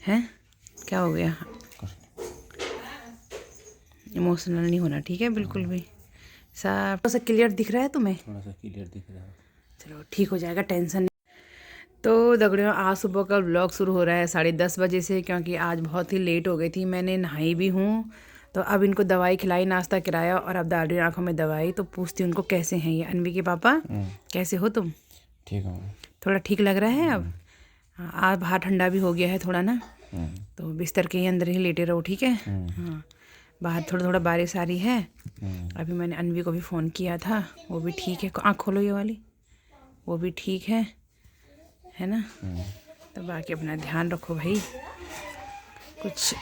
हैं? क्या हो गया? इमोशनल नहीं होना, ठीक है? बिल्कुल भी। सब थोड़ा सा क्लियर दिख रहा है तुम्हें? थोड़ा सा क्लियर दिख रहा है। चलो ठीक हो जाएगा, टेंशन नहीं। तो दगड़ियों, आज सुबह का व्लॉग शुरू हो रहा है 10:30 बजे से, क्योंकि आज बहुत ही लेट हो गई थी। मैंने नहाई भी हूँ, तो अब इनको दवाई खिलाई, नाश्ता कराया और अब डाल रही हूँ आँखों में दवाई। तो पूछती हूँ उनको कैसे हैं ये। अनवी के पापा कैसे हो तुम? ठीक हो? थोड़ा ठीक लग रहा है अब? हाँ, आज बाहर ठंडा भी हो गया है थोड़ा ना, तो बिस्तर के ही अंदर ही लेटे रहो, ठीक है? हाँ, बाहर थोड़ा थोड़ा बारिश आ रही है। अभी मैंने अनवी को भी फ़ोन किया था, वो भी ठीक है। आँख खोलो ये वाली, वो भी ठीक है ना? तो बाकी अपना ध्यान रखो भाई। कुछ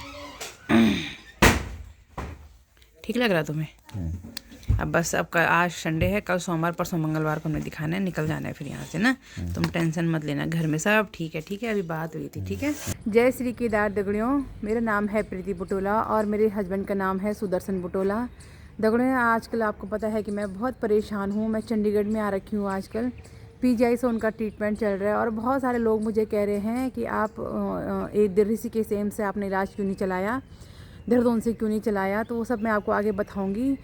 ठीक लग रहा तुम्हें? अब बस अब आज संडे है, कल सोमवार परसों मंगलवार को हमें दिखाना है, निकल जाना है फिर यहाँ से ना। तुम टेंशन मत लेना, घर में सब ठीक है, ठीक है? अभी बात हुई थी, ठीक है? जय श्री केदार दगड़ियों, मेरा नाम है प्रीति बुटोला और मेरे हस्बैंड का नाम है सुदर्शन बुटोला। दगड़ियों, आजकल आपको पता है कि मैं बहुत परेशान हूँ। मैं चंडीगढ़ में आ रखी हूँ आजकल। पीजीआई से उनका ट्रीटमेंट चल रहा है और बहुत सारे लोग मुझे कह रहे हैं कि आप एक ऋषिकेश एम्स से आपने इलाज क्यों नहीं चलाया, देहरादून से क्यों नहीं चलाया। तो वो सब मैं आपको आगे बताऊंगी।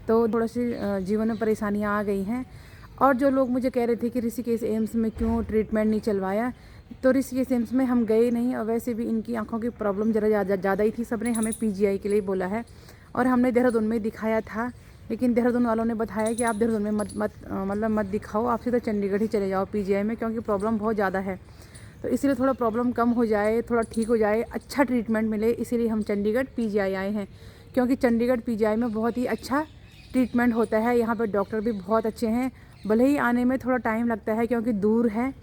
तो थोड़ा सी जीवन में परेशानियां आ गई हैं। और जो लोग मुझे कह रहे थे कि ऋषिकेश एम्स में क्यों ट्रीटमेंट नहीं चलवाया, तो ऋषिकेश एम्स में हम गए नहीं। और वैसे भी इनकी आंखों की प्रॉब्लम ज़रा ज़्यादा ही थी। सब ने हमें पीजीआई के लिए बोला है और हमने देहरादून में दिखाया था, लेकिन देहरादून वालों ने बताया कि आप देहरादून में मत दिखाओ, आप सीधा चंडीगढ़ ही चले जाओ पीजीआई में, क्योंकि प्रॉब्लम बहुत ज़्यादा है। तो इसीलिए थोड़ा प्रॉब्लम कम हो जाए, थोड़ा ठीक हो जाए, अच्छा ट्रीटमेंट मिले, इसीलिए हम चंडीगढ़ पीजीआई आए हैं। क्योंकि चंडीगढ़ पीजीआई में बहुत ही अच्छा ट्रीटमेंट होता है। यहाँ पर डॉक्टर भी बहुत अच्छे हैं। भले ही आने में थोड़ा टाइम लगता है क्योंकि दूर है,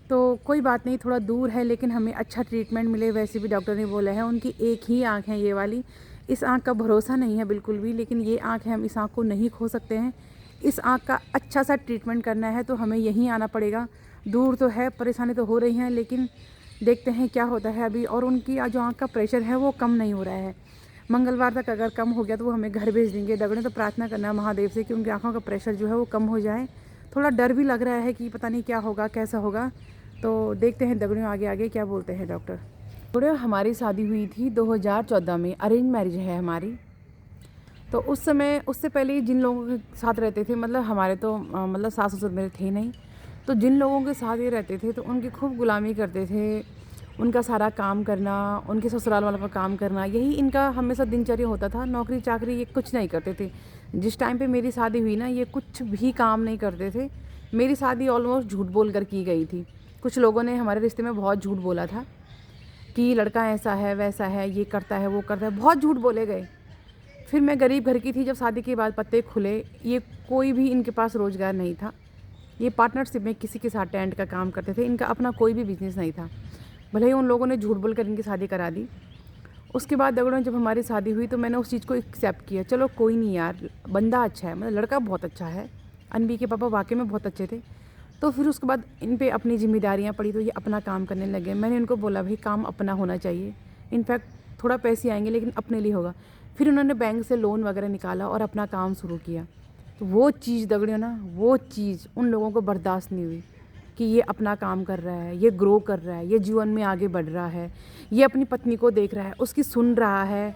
तो कोई बात नहीं, थोड़ा दूर है लेकिन हमें अच्छा ट्रीटमेंट मिले। वैसे भी डॉक्टर ने बोला है, उनकी एक ही आँख है ये वाली, इस आँख का भरोसा नहीं है बिल्कुल भी, लेकिन ये आँख है, हम इस आँख को नहीं खो सकते हैं। इस आँख का अच्छा सा ट्रीटमेंट करना है तो हमें यहीं आना पड़ेगा। दूर तो है, परेशानी तो हो रही है, लेकिन देखते हैं क्या होता है अभी। और उनकी जो आँख का प्रेशर है वो कम नहीं हो रहा है। मंगलवार तक अगर कम हो गया तो वो हमें घर भेज देंगे। दगड़े तो प्रार्थना करना महादेव से कि उनकी आँखों का प्रेशर जो है वो कम हो जाए। थोड़ा डर भी लग रहा है कि पता नहीं क्या होगा, कैसा होगा। तो देखते हैं दगड़ियों आगे आगे क्या बोलते हैं डॉक्टर। दगड़ियों, हमारी शादी हुई थी 2014 में, अरेंज मैरिज है हमारी। तो उस समय, उससे पहले जिन लोगों के साथ रहते थे, मतलब हमारे तो मतलब सास ससुर मेरे थे नहीं, तो जिन लोगों के साथ ये रहते थे तो उनकी खूब गुलामी करते थे। उनका सारा काम करना, उनके ससुराल वालों का काम करना, यही इनका हमेशा दिनचर्या होता था। नौकरी चाकरी ये कुछ नहीं करते थे। जिस टाइम पे मेरी शादी हुई ना, ये कुछ भी काम नहीं करते थे। मेरी शादी ऑलमोस्ट झूठ बोल कर की गई थी। कुछ लोगों ने हमारे रिश्ते में बहुत झूठ बोला था कि लड़का ऐसा है वैसा है, ये करता है वो करता है, बहुत झूठ बोले गए। फिर मैं गरीब घर की थी, जब शादी के बाद पत्ते खुले, ये कोई भी इनके पास रोज़गार नहीं था। ये पार्टनरशिप में किसी के साथ टेंट का काम करते थे। इनका अपना कोई भी बिजनेस नहीं था। भले ही उन लोगों ने झूठ बोल कर इनकी शादी करा दी। उसके बाद दगड़ों, जब हमारी शादी हुई तो मैंने उस चीज़ को एक्सेप्ट किया। चलो कोई नहीं यार, बंदा अच्छा है, मतलब लड़का बहुत अच्छा है। अनबी के पापा वाकई में बहुत अच्छे थे। तो फिर उसके बाद इन पे अपनी जिम्मेदारियाँ पड़ी तो ये अपना काम करने लगे। मैंने इनको बोला भाई काम अपना होना चाहिए, इनफैक्ट थोड़ा पैसे आएंगे लेकिन अपने लिए होगा। फिर उन्होंने बैंक से लोन वगैरह निकाला और अपना काम शुरू किया। तो वो चीज़ दगड़ियों ना, वो चीज़ उन लोगों को बर्दाश्त नहीं हुई कि ये अपना काम कर रहा है, ये ग्रो कर रहा है, ये जीवन में आगे बढ़ रहा है, ये अपनी पत्नी को देख रहा है, उसकी सुन रहा है।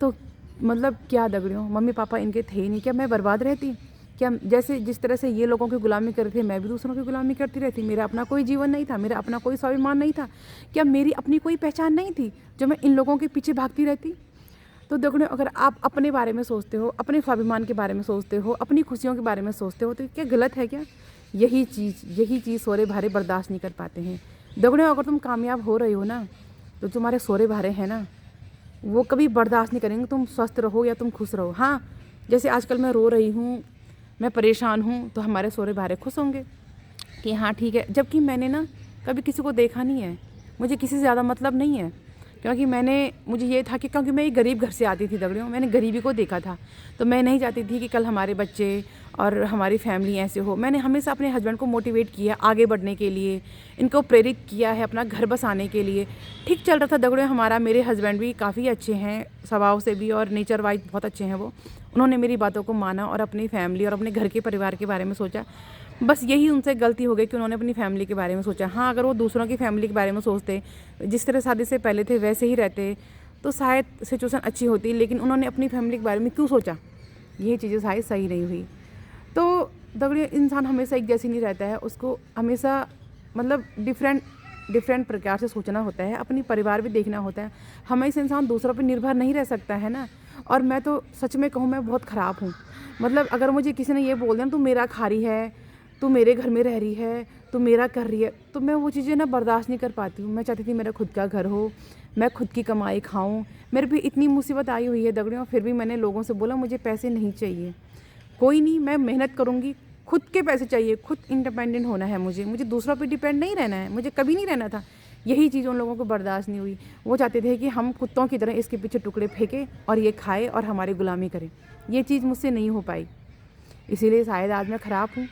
तो मतलब क्या दगड़ियों, मम्मी पापा इनके थे ही नहीं, क्या मैं बर्बाद रहती? क्या जैसे जिस तरह से ये लोगों की गुलामी कर रहे थे, मैं भी दूसरों की गुलामी करती रहती? मेरा अपना कोई जीवन नहीं था, मेरा अपना कोई स्वाभिमान नहीं था? क्या मेरी अपनी कोई पहचान नहीं थी जो मैं इन लोगों के पीछे भागती रहती? तो देखो, अगर आप अपने बारे में सोचते हो, अपने स्वाभिमान के बारे में सोचते हो, अपनी खुशियों के बारे में सोचते हो, तो क्या गलत है क्या? यही चीज़ सोरे भारे बर्दाश्त नहीं कर पाते हैं। देखो, अगर तुम कामयाब हो रहे हो ना, तो तुम्हारे सोरे भारे हैं ना, वो कभी बर्दाश्त नहीं करेंगे तुम स्वस्थ रहो या तुम खुश रहो। हाँ, जैसे आजकल मैं रो रही हूँ, मैं परेशान हूँ, तो हमारे सोरे भारे खुश होंगे कि हाँ ठीक है। जबकि मैंने ना कभी किसी को देखा नहीं है, मुझे किसी से ज़्यादा मतलब नहीं है, क्योंकि मुझे ये था कि क्योंकि मैं एक गरीब घर से आती थी दगड़ियों, मैंने गरीबी को देखा था। तो मैं नहीं चाहती थी कि कल हमारे बच्चे और हमारी फैमिली ऐसे हो। मैंने हमेशा अपने हस्बैंड को मोटिवेट किया आगे बढ़ने के लिए, इनको प्रेरित किया है अपना घर बसाने के लिए। ठीक चल रहा था दगड़ियों हमारा। मेरे हस्बैंड भी काफ़ी अच्छे हैं स्वभाव से भी, और नेचर वाइज बहुत अच्छे हैं वो। उन्होंने मेरी बातों को माना और अपनी फैमिली और अपने घर के परिवार के बारे में सोचा। बस यही उनसे गलती हो गई कि उन्होंने अपनी फैमिली के बारे में सोचा। हाँ, अगर वो दूसरों की फैमिली के बारे में सोचते, जिस तरह शादी से पहले थे वैसे ही रहते, तो शायद सिचुएशन अच्छी होती, लेकिन उन्होंने अपनी फैमिली के बारे में क्यों सोचा, ये चीज़ें शायद सही नहीं हुई। तो दगड़ियों, इंसान हमेशा एक जैसी नहीं रहता है, उसको हमेशा मतलब डिफरेंट प्रकार से सोचना होता है, अपनी परिवार भी देखना होता है। हमेशा इंसान दूसरों पर निर्भर नहीं रह सकता है ना। और मैं तो सच में कहूँ, मैं बहुत ख़राब हूँ। मतलब अगर मुझे किसी ने ये बोल दिया तू मेरा खा रही है, तू मेरे घर में रह रही है, तू मेरा कर रही है, तो मैं वो चीज़ें ना बर्दाश्त नहीं कर पाती हूँ। मैं चाहती थी मेरा खुद का घर हो, मैं खुद की कमाई खाऊँ। मेरे पे इतनी मुसीबत आई हुई है दगड़ियों, फिर भी मैंने लोगों से बोला मुझे पैसे नहीं चाहिए, कोई नहीं, मैं मेहनत करूँगी, खुद के पैसे चाहिए, खुद इंडिपेंडेंट होना है मुझे दूसरों पे डिपेंड नहीं रहना है, मुझे कभी नहीं रहना था। यही चीज़ उन लोगों को बर्दाश्त नहीं हुई। वो चाहते थे कि हम कुत्तों की तरह इसके पीछे टुकड़े फेंकें और ये खाए और हमारी गुलामी करें। ये चीज़ मुझसे नहीं हो पाई, इसीलिए शायद आज मैं ख़राब हूँ।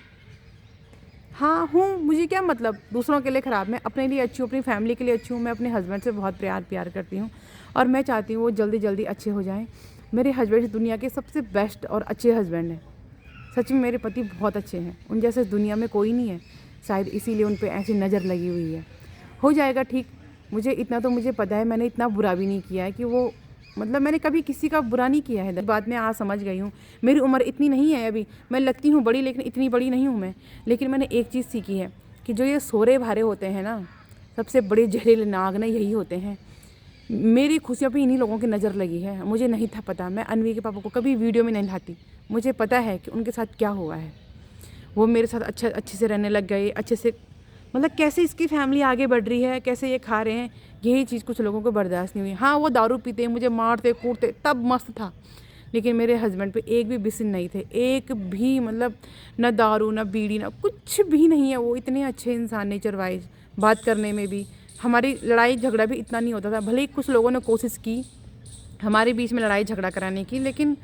हाँ हूँ, मुझे क्या मतलब दूसरों के लिए ख़राब, मैं अपने लिए अच्छी हूँ, अपनी फैमिली के लिए अच्छी हूँ। मैं अपने हस्बैंड से बहुत प्यार करती हूँ और मैं चाहती हूँ वो जल्दी अच्छे हो जाएँ। मेरे हस्बैंड दुनिया के सबसे बेस्ट और अच्छे हस्बैंड हैं। सच में मेरे पति बहुत अच्छे हैं, उन जैसे दुनिया में कोई नहीं है। शायद इसीलिए उन पे ऐसी नज़र लगी हुई है। हो जाएगा ठीक, मुझे इतना तो मुझे पता है, मैंने इतना बुरा भी नहीं किया है कि वो, मतलब मैंने कभी किसी का बुरा नहीं किया है। बाद में आज समझ गई हूँ, मेरी उम्र इतनी नहीं है अभी, मैं लगती हूँ बड़ी लेकिन इतनी बड़ी नहीं हूँ मैं। लेकिन मैंने एक चीज़ सीखी है कि जो ये सोरे भारे होते हैं ना, सबसे बड़े जहरीले नाग ना यही होते हैं। मेरी खुशियों पे इन्हीं लोगों की नज़र लगी है। मुझे नहीं था पता, मैं अनवी के पापा को कभी वीडियो में नहीं लाती, मुझे पता है कि उनके साथ क्या हुआ है। वो मेरे साथ अच्छे से रहने लग गए, अच्छे से, मतलब कैसे इसकी फैमिली आगे बढ़ रही है, कैसे ये खा रहे हैं, यही चीज़ कुछ लोगों को बर्दाश्त नहीं हुई। हाँ, वो दारू पीते, मुझे मारते कूटते, तब मस्त था, लेकिन मेरे हस्बैंड पे एक भी बिसिन नहीं थे, एक भी, मतलब न दारू न बीड़ी न कुछ भी नहीं है। वो इतने अच्छे इंसान, नेचर वाइज, बात करने में भी, हमारी लड़ाई झगड़ा भी इतना नहीं होता था। भले ही कुछ लोगों ने कोशिश की हमारे बीच में लड़ाई झगड़ा कराने की, लेकिन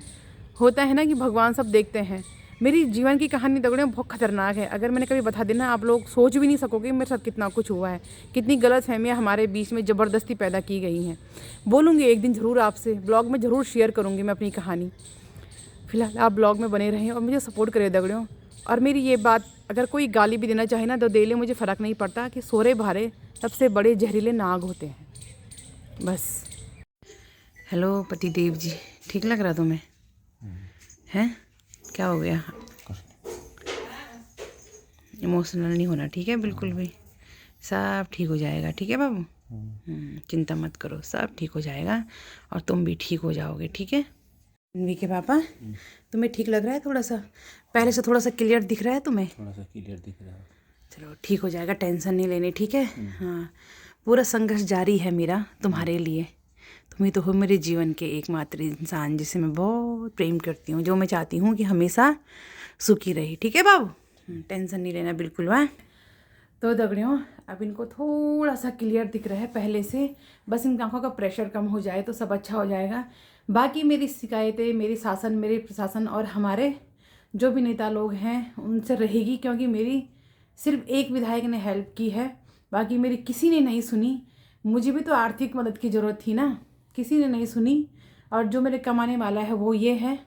होता है ना कि भगवान सब देखते हैं। मेरी जीवन की कहानी दगड़े बहुत ख़तरनाक है, अगर मैंने कभी बता देना आप लोग सोच भी नहीं सकोगे मेरे साथ कितना कुछ हुआ है, कितनी गलत फहमियाँ हमारे बीच में ज़बरदस्ती पैदा की गई हैं। बोलूँगी एक दिन ज़रूर आपसे, ब्लॉग में ज़रूर शेयर करूँगी मैं अपनी कहानी। फिलहाल आप ब्लॉग में बने रहें और मुझे सपोर्ट करें दगड़ियों। और मेरी ये बात, अगर कोई गाली भी देना चाहे ना तो दे ले, मुझे फ़र्क नहीं पड़ता, कि सोरे भारे सबसे बड़े जहरीले नाग होते हैं, बस। हेलो पति देव जी, ठीक लग रहा तुम्हें? हैं? क्या हो गया? इमोशनल नहीं होना, ठीक है? बिल्कुल भी, सब ठीक हो जाएगा, ठीक है बाबू? चिंता मत करो, सब ठीक हो जाएगा और तुम भी ठीक हो जाओगे, ठीक है? अनवी के पापा, तुम्हें ठीक लग रहा है? थोड़ा सा पहले से थोड़ा सा क्लियर दिख रहा है तुम्हें? थोड़ा सा क्लियर दिख रहा है। चलो ठीक हो जाएगा, टेंशन नहीं लेनी, ठीक है? हाँ, पूरा संघर्ष जारी है मेरा तुम्हारे लिए। तुम ही तो हो मेरे जीवन के एकमात्र इंसान जिसे मैं बहुत प्रेम करती हूँ, जो मैं चाहती हूँ कि हमेशा सुखी रही, ठीक है बाबू? टेंशन नहीं लेना बिल्कुल। वाह, तो दगड़ियों, अब इनको थोड़ा सा क्लियर दिख रहा है पहले से, बस इन आँखों का प्रेशर कम हो जाए तो सब अच्छा हो जाएगा। बाकी मेरी शिकायतें मेरे प्रशासन और हमारे जो भी नेता लोग हैं उनसे रहेगी, क्योंकि मेरी सिर्फ एक विधायक ने हेल्प की है, बाकी मेरी किसी ने नहीं सुनी। मुझे भी तो आर्थिक मदद की ज़रूरत थी ना, किसी ने नहीं सुनी। और जो मेरे कमाने वाला है वो ये है,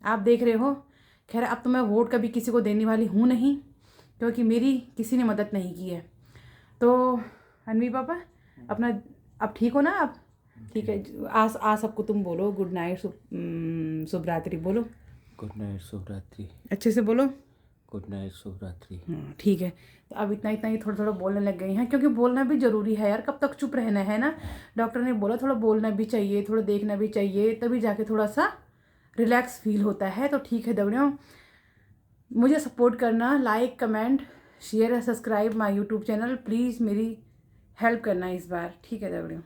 आप देख रहे हो। खैर, अब तो मैं वोट कभी किसी को देने वाली हूँ नहीं, क्योंकि मेरी किसी ने मदद नहीं की है। तो अनवी पापा, अपना अब ठीक हो ना आप? ठीक है, आज सबको तुम बोलो गुड नाइट, शुभ रात्रि बोलो। गुड नाइट, शुभ रात्रि। अच्छे से बोलो, गुड नाइट, शुभ रात्रि। हाँ ठीक है। तो अब इतना ही थोड़ा बोलने लग गई हैं, क्योंकि बोलना भी ज़रूरी है यार, कब तक चुप रहना है ना। डॉक्टर ने बोला थोड़ा बोलना भी चाहिए, थोड़ा देखना भी चाहिए, तभी जाके थोड़ा सा रिलैक्स फील होता है। तो ठीक है दगड़ियों, मुझे सपोर्ट करना, like comment share subscribe my YouTube channel, please मेरी हेल्प करना इस बार, ठीक है दगड़ियों।